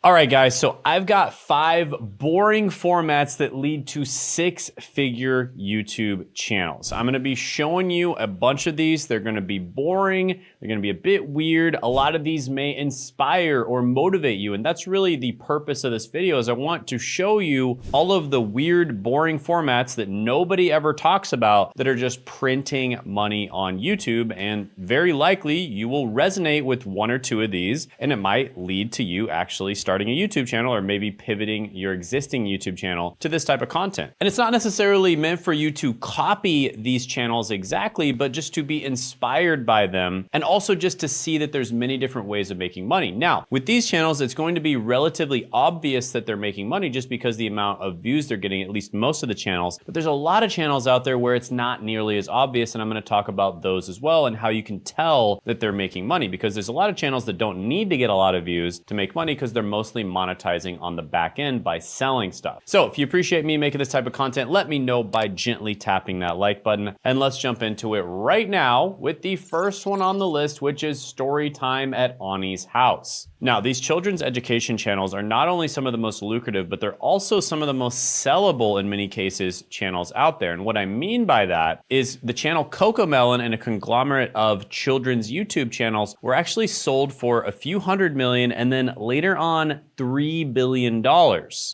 All right, guys, so I've got 5 boring formats that lead to 6-figure YouTube channels. I'm gonna be showing you a bunch of these. They're gonna be boring, they're gonna be a bit weird. A lot of these may inspire or motivate you, and that's really the purpose of this video, is I want to show you all of the weird, boring formats that nobody ever talks about that are just printing money on YouTube, and very likely you will resonate with 1 or 2 of these, and it might lead to you actually starting a YouTube channel or maybe pivoting your existing YouTube channel to this type of content. And it's not necessarily meant for you to copy these channels exactly, but just to be inspired by them, and also just to see that there's many different ways of making money. Now, with these channels, it's going to be relatively obvious that they're making money just because the amount of views they're getting, at least most of the channels. But there's a lot of channels out there where it's not nearly as obvious, and I'm gonna talk about those as well and how you can tell that they're making money, because there's a lot of channels that don't need to get a lot of views to make money because they're mostly monetizing on the back end by selling stuff. So if you appreciate me making this type of content, let me know by gently tapping that like button, and let's jump into it right now with the first one on the list, which is story time at Ani's house. Now, these children's education channels are not only some of the most lucrative, but they're also some of the most sellable, in many cases, channels out there. And what I mean by that is the channel Cocomelon and a conglomerate of children's YouTube channels were actually sold for a few $100 million, and then later on, $3 billion.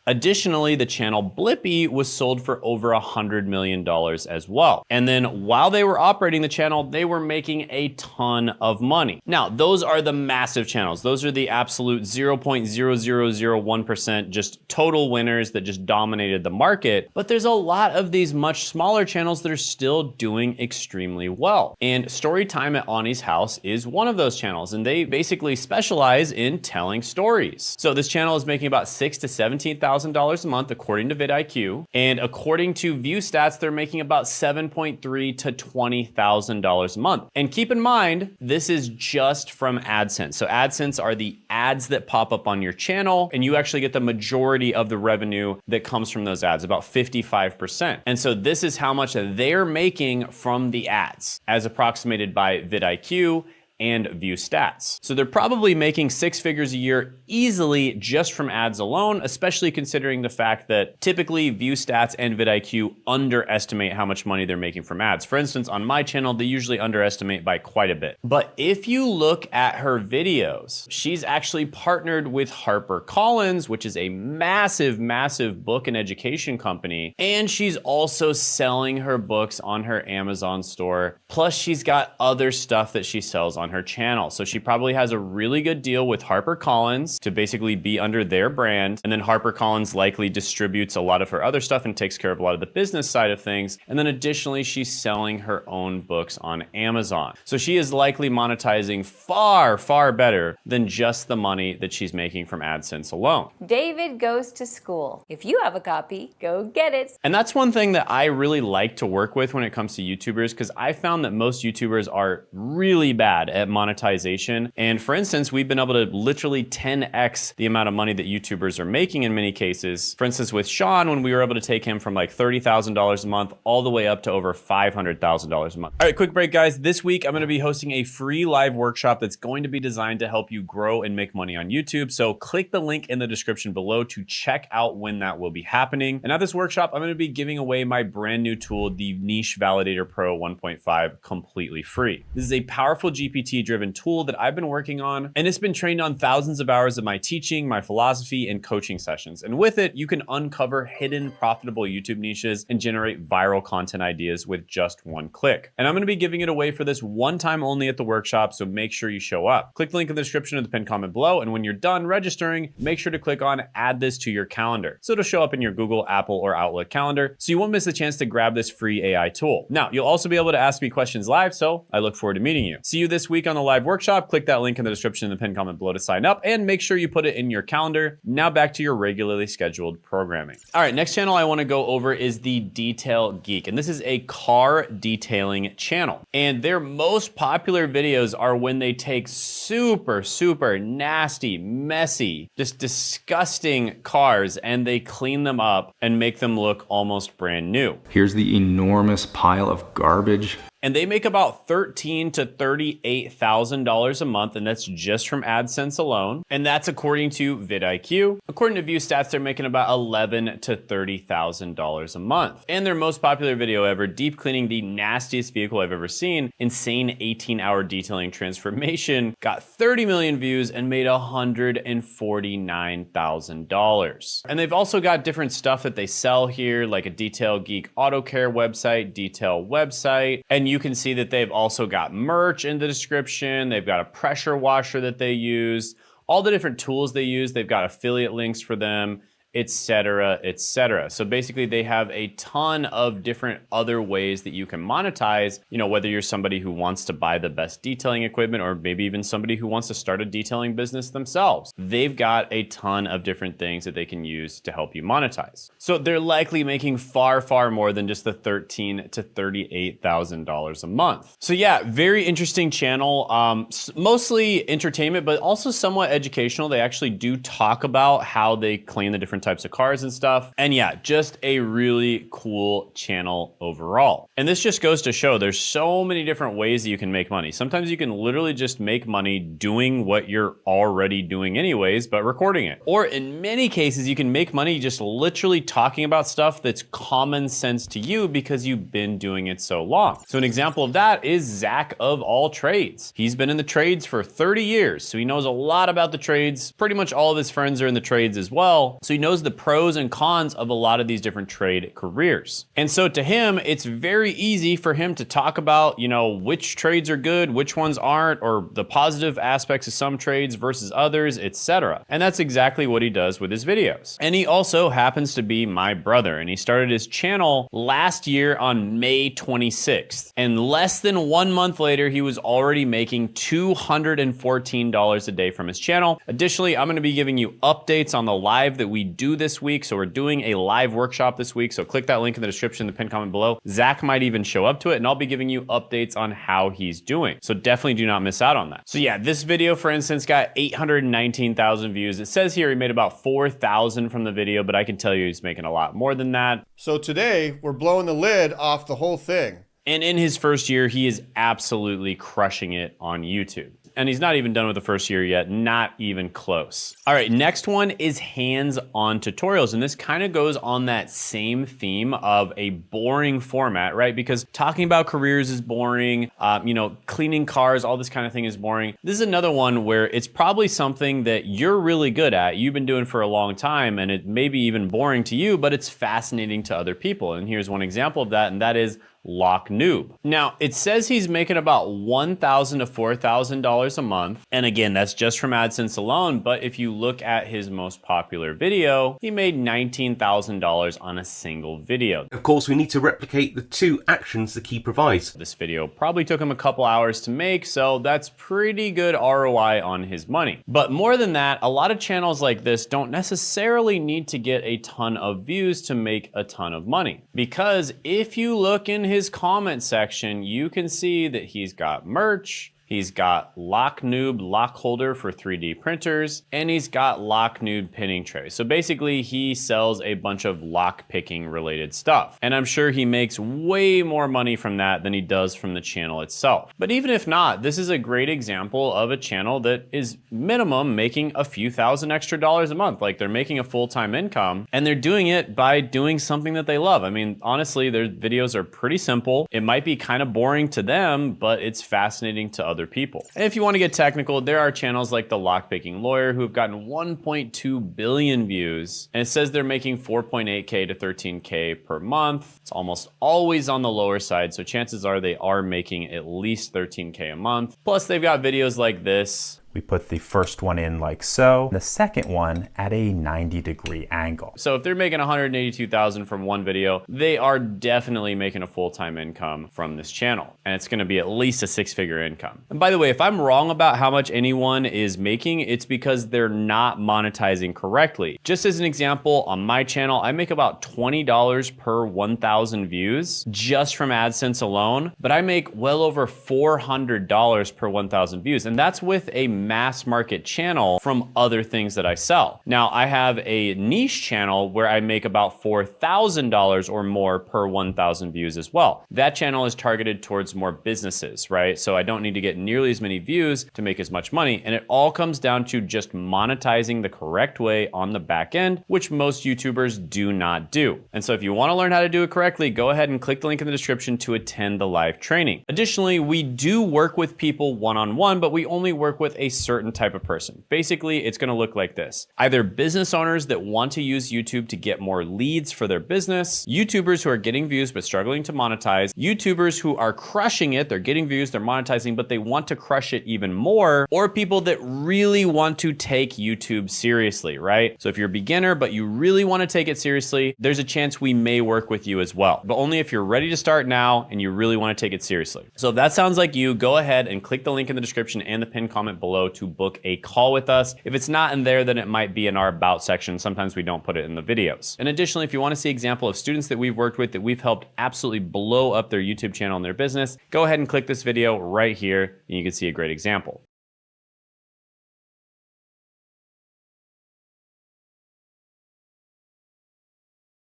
Additionally, the channel Blippi was sold for over $100 million as well. And then while they were operating the channel, they were making a ton of money. Now, those are the massive channels. Those are the absolute 0.0001% just total winners that just dominated the market. But there's a lot of these much smaller channels that are still doing extremely well. And Storytime at Ani's house is one of those channels, and they basically specialize in telling stories. So this channel is making about $6,000 to $17,000 a month according to vidIQ, and according to view stats, they're making about $7.3,000 to $20,000 a month. And keep in mind, this is just from AdSense. So AdSense are the ads that pop up on your channel, and you actually get the majority of the revenue that comes from those ads, about 55%. And so this is how much they're making from the ads, as approximated by vidIQ and view stats. So they're probably making 6 figures a year easily just from ads alone, especially considering the fact that typically view stats and vidIQ underestimate how much money they're making from ads. For instance, on my channel, they usually underestimate by quite a bit. But if you look at her videos, she's actually partnered with HarperCollins, which is a massive, massive book and education company. And she's also selling her books on her Amazon store. Plus she's got other stuff that she sells on her channel. So she probably has a really good deal with HarperCollins to basically be under their brand. And then HarperCollins likely distributes a lot of her other stuff and takes care of a lot of the business side of things. And then additionally, she's selling her own books on Amazon. So she is likely monetizing far, far better than just the money that she's making from AdSense alone. David goes to school. If you have a copy, go get it. And that's one thing that I really like to work with when it comes to YouTubers, because I found that most YouTubers are really bad at monetization. And for instance, we've been able to literally 10x the amount of money that YouTubers are making in many cases. For instance, with Sean, when we were able to take him from like $30,000 a month all the way up to over $500,000 a month. All right, quick break, guys. This week, I'm gonna be hosting a free live workshop that's going to be designed to help you grow and make money on YouTube. So click the link in the description below to check out when that will be happening. And at this workshop, I'm gonna be giving away my brand new tool, the Niche Validator Pro 1.5, completely free. This is a powerful GPT-driven tool that I've been working on, and it's been trained on thousands of hours of my teaching, my philosophy, and coaching sessions. And with it, you can uncover hidden profitable YouTube niches and generate viral content ideas with just one click. And I'm gonna be giving it away for this one time only at the workshop, so make sure you show up. Click the link in the description of the pinned comment below, and when you're done registering, make sure to click on add this to your calendar. So it'll show up in your Google, Apple, or Outlook calendar, so you won't miss the chance to grab this free AI tool. Now, you'll also be able to ask me questions live, so I look forward to meeting you. See you this week on the live workshop. Click that link in the description in the pinned comment below to sign up, and make sure you put it in your calendar. Now back to your regularly scheduled programming. All right, next channel I want to go over is the Detail Geek, and this is a car detailing channel. And their most popular videos are when they take super, super nasty, messy, just disgusting cars, and they clean them up and make them look almost brand new. Here's the enormous pile of garbage. and they make about $13,000 to $38,000 a month, and that's just from AdSense alone. And that's according to vidIQ. According to View Stats, they're making about $11,000 to $30,000 a month. And their most popular video ever, deep cleaning the nastiest vehicle I've ever seen, insane 18-hour detailing transformation, got 30 million views and made $149,000. And they've also got different stuff that they sell here, like a Detail Geek Auto Care website, Detail website. And you can see that they've also got merch in the description. They've got a pressure washer that they use, all the different tools they use. They've got affiliate links for them, etc., etc. So basically they have a ton of different other ways that you can monetize, you know, whether you're somebody who wants to buy the best detailing equipment or maybe even somebody who wants to start a detailing business themselves. They've got a ton of different things that they can use to help you monetize. So they're likely making far, far more than just the $13,000 to $38,000 a month. So yeah, very interesting channel, mostly entertainment, but also somewhat educational. They actually do talk about how they clean the different types of cars and stuff. And yeah, just a really cool channel overall. And this just goes to show there's so many different ways that you can make money. Sometimes you can literally just make money doing what you're already doing anyways, but recording it. Or in many cases, you can make money just literally talking about stuff that's common sense to you because you've been doing it so long. So an example of that is Zach of All Trades. He's been in the trades for 30 years, so he knows a lot about the trades. Pretty much all of his friends are in the trades as well. So he knows the pros and cons of a lot of these different trade careers. And so to him, it's very easy for him to talk about, you know, which trades are good, which ones aren't, or the positive aspects of some trades versus others, etc. And that's exactly what he does with his videos. And he also happens to be my brother, and he started his channel last year on May 26th. And less than 1 month later, he was already making $214 a day from his channel. Additionally, I'm gonna be giving you updates on the live that we do this week. So we're doing a live workshop this week. So click that link in the description, the pinned comment below. Zach might even show up to it, and I'll be giving you updates on how he's doing. So definitely do not miss out on that. So yeah, this video, for instance, got 819,000 views. It says here he made about 4,000 from the video, but I can tell you he's making a lot more than that. So today we're blowing the lid off the whole thing. And in his first year, he is absolutely crushing it on YouTube. And he's not even done with the first year yet, not even close. All right, next one is hands-on tutorials. And this kind of goes on that same theme of a boring format, right? Because talking about careers is boring, you know, cleaning cars, all this kind of thing is boring. This is another one where it's probably something that you're really good at, you've been doing for a long time, and it may be even boring to you, but it's fascinating to other people. And here's one example of that, and that is Lock Noob. Now, it says he's making about $1,000 to $4,000 a month. And again, that's just from AdSense alone. But if you look at his most popular video, he made $19,000 on a single video. Of course, we need to replicate the 2 actions the key provides. This video probably took him a couple hours to make, so that's pretty good ROI on his money. But more than that, a lot of channels like this don't necessarily need to get a ton of views to make a ton of money. Because if you look in his comment section, you can see that he's got merch, he's got Lock Noob lock holder for 3D printers, and he's got Lock Noob pinning tray. So basically he sells a bunch of lock picking related stuff. And I'm sure he makes way more money from that than he does from the channel itself. But even if not, this is a great example of a channel that is minimum making a few thousand extra dollars a month. Like they're making a full-time income, and they're doing it by doing something that they love. I mean, honestly, their videos are pretty simple. It might be kind of boring to them, but it's fascinating to other people. And if you want to get technical, there are channels like the Lockpicking Lawyer who have gotten 1.2 billion views, and it says they're making 4.8K to 13K per month. It's almost always on the lower side, so chances are they are making at least 13K a month. Plus they've got videos like this. We put the first one in like so, the second one at a 90-degree angle. So if they're making 182,000 from one video, they are definitely making a full-time income from this channel. And it's gonna be at least a 6-figure income. And by the way, if I'm wrong about how much anyone is making, it's because they're not monetizing correctly. Just as an example, on my channel, I make about $20 per 1,000 views just from AdSense alone, but I make well over $400 per 1,000 views. And that's with a mass market channel from other things that I sell. Now, I have a niche channel where I make about $4,000 or more per 1,000 views as well. That channel is targeted towards more businesses, right? So I don't need to get nearly as many views to make as much money. And it all comes down to just monetizing the correct way on the back end, which most YouTubers do not do. And so if you want to learn how to do it correctly, go ahead and click the link in the description to attend the live training. Additionally, we do work with people one-on-one, but we only work with a certain type of person. Basically, it's going to look like this. Either business owners that want to use YouTube to get more leads for their business, YouTubers who are getting views but struggling to monetize, YouTubers who are crushing it, they're getting views, they're monetizing, but they want to crush it even more, or people that really want to take YouTube seriously, right? So if you're a beginner, but you really want to take it seriously, there's a chance we may work with you as well. But only if you're ready to start now and you really want to take it seriously. So if that sounds like you, go ahead and click the link in the description and the pinned comment below to book a call with us. If it's not in there, then it might be in our about section. Sometimes we don't put it in the videos. And additionally, if you want to see an example of students that we've worked with that we've helped absolutely blow up their YouTube channel and their business, go ahead and click this video right here and you can see a great example.